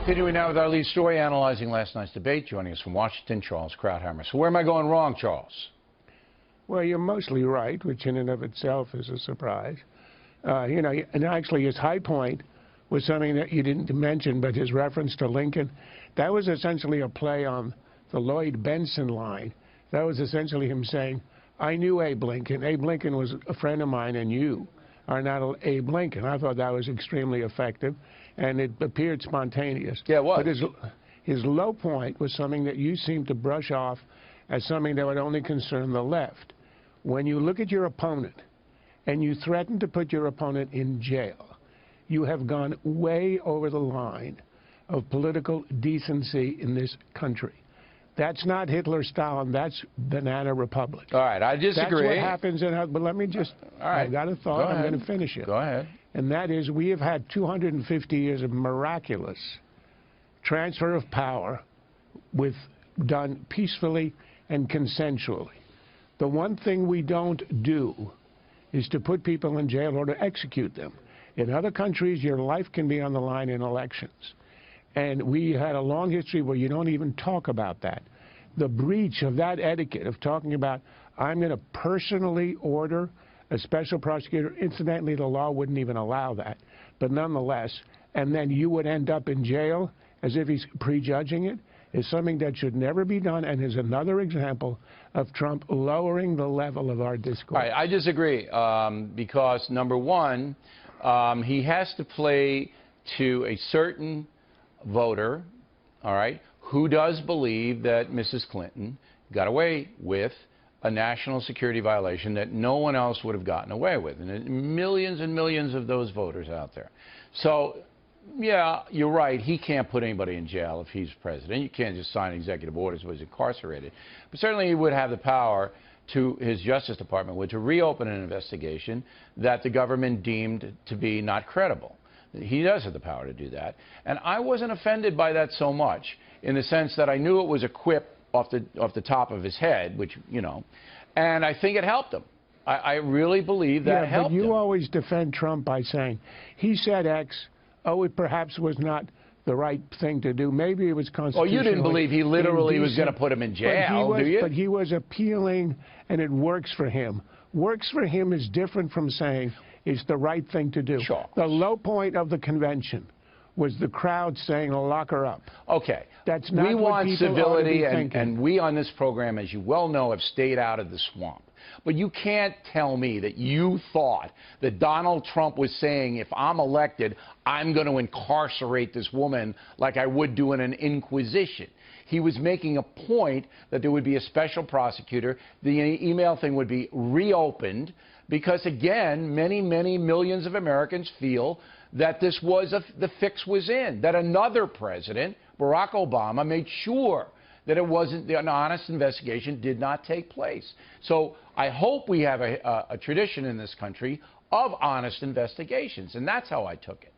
Continuing now with our lead story, analyzing last night's debate. Joining us from Washington, Charles Krauthammer. So where am I going wrong, Charles? Well, you're mostly right, which in and of itself is a surprise. And actually his high point was something that you didn't mention, but his reference to Lincoln. That was essentially a play on the Lloyd Benson line. That was essentially him saying, I knew Abe Lincoln. Abe Lincoln was a friend of mine, and you are not Abe Lincoln. I thought that was extremely effective, and it appeared spontaneous. Yeah, it was. But his low point was something that you seem to brush off as something that would only concern the left. When you look at your opponent and you threaten to put your opponent in jail, you have gone way over the line of political decency in this country. That's not Hitler, Stalin. That's banana republic. All right, I disagree. That's what happens in. But let me just. All right. I've got a thought. I'm going to finish it. Go ahead. And that is, we have had 250 years of miraculous transfer of power, done peacefully and consensually. The one thing we don't do is to put people in jail or to execute them. In other countries, your life can be on the line in elections. And we had a long history where you don't even talk about that. The breach of that etiquette of talking about, I'm going to personally order a special prosecutor. Incidentally, the law wouldn't even allow that. But nonetheless, and then you would end up in jail as if he's prejudging it, is something that should never be done, and is another example of Trump lowering the level of our discourse. All right, I disagree, because, number one, he has to play to a certain voter, all right, who does believe that Mrs. Clinton got away with a national security violation that no one else would have gotten away with. And millions and millions of those voters out there. So, yeah, you're right. He can't put anybody in jail if he's president. You can't just sign executive orders where he's incarcerated. But certainly he would have the power to his Justice Department to reopen an investigation that the government deemed to be not credible. He does have the power to do that. And I wasn't offended by that so much in the sense that I knew it was a quip off the top of his head, which, you know, and I think it helped him. I really believe that helped him. But you always defend Trump by saying, he said X, oh, it perhaps was not the right thing to do. Maybe it was constitutional. Oh, you didn't believe he literally was going to put him in jail, do you? But he was appealing, and it works for him. Works for him is different from saying it's the right thing to do. Sure. The low point of the convention was the crowd saying, lock her up. Okay. That's not we what want people civility, ought to be thinking. and we on this program, as you well know, have stayed out of the swamp. But you can't tell me that you thought that Donald Trump was saying, if I'm elected, I'm going to incarcerate this woman like I would do in an inquisition. He was making a point that there would be a special prosecutor. The email thing would be reopened because, again, many, many millions of Americans feel that this was the fix was in, that another president, Barack Obama, made sure that it wasn't, an honest investigation did not take place. So I hope we have a tradition in this country of honest investigations, and that's how I took it.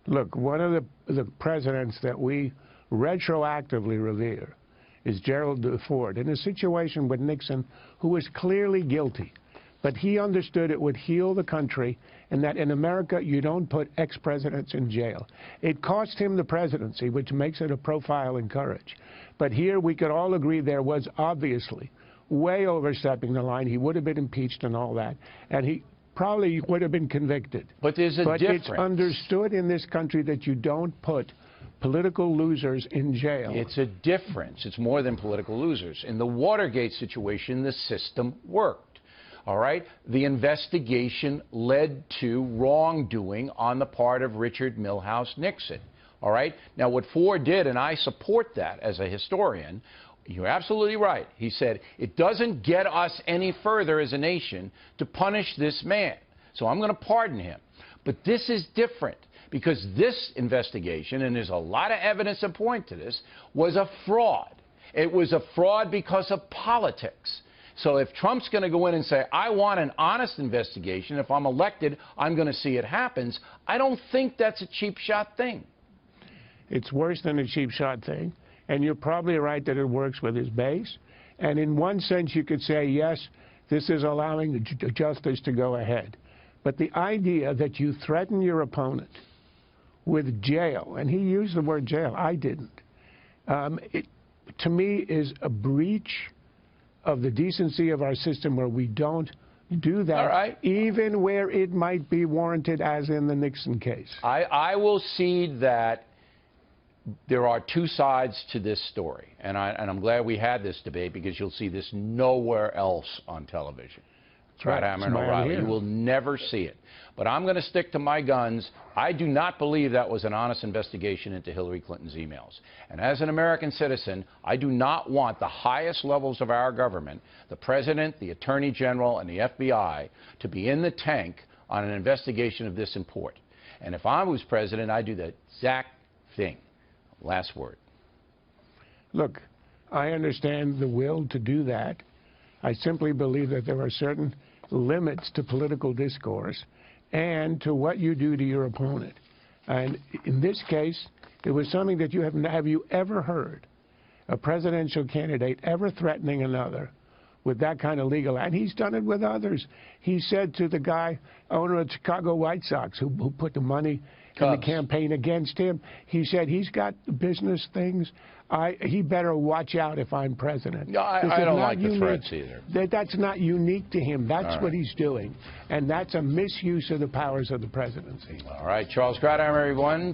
Look, one of the presidents that we retroactively revere is Gerald Ford, in a situation with Nixon, who was clearly guilty. But he understood it would heal the country, and that in America you don't put ex-presidents in jail. It cost him the presidency, which makes it a profile in courage. But here we could all agree there was obviously way overstepping the line. He would have been impeached and all that, and he probably would have been convicted. But there's a difference. It's understood in this country that you don't put political losers in jail. It's a difference. It's more than political losers. In the Watergate situation, the system worked. All right? The investigation led to wrongdoing on the part of Richard Milhous Nixon. All right? Now, what Ford did, and I support that as a historian, you're absolutely right. He said, it doesn't get us any further as a nation to punish this man. So I'm going to pardon him. But this is different because this investigation, and there's a lot of evidence to point to this, was a fraud. It was a fraud because of politics. So if Trump's going to go in and say, I want an honest investigation, if I'm elected, I'm going to see it happens, I don't think that's a cheap shot thing. It's worse than a cheap shot thing. And you're probably right that it works with his base. And in one sense, you could say, yes, this is allowing the justice to go ahead. But the idea that you threaten your opponent with jail, and he used the word jail, I didn't, it, to me, is a breach of the decency of our system where we don't do that, All right. even where it might be warranted, as in the Nixon case. I will cede that there are two sides to this story, and I'm glad we had this debate because you'll see this nowhere else on television. Right. Hammer That's and why I'm O'Reilly. here. You will never see it. But I'm going to stick to my guns. I do not believe that was an honest investigation into Hillary Clinton's emails. And as an American citizen, I do not want the highest levels of our government, the President, the Attorney General, and the FBI, to be in the tank on an investigation of this import. And if I was President, I'd do the exact thing. Last word. Look, I understand the will to do that. I simply believe that there are certain limits to political discourse and to what you do to your opponent. And in this case, it was something that have you ever heard a presidential candidate ever threatening another with that kind of legal, and he's done it with others. He said to the guy, owner of Chicago White Sox, who put the money in the campaign against him, he said he's got business things. He better watch out if I'm president. No, I don't like the threats either. That's not unique to him. That's what he's doing. And that's a misuse of the powers of the presidency. All right, Charles Krauthammer, everyone.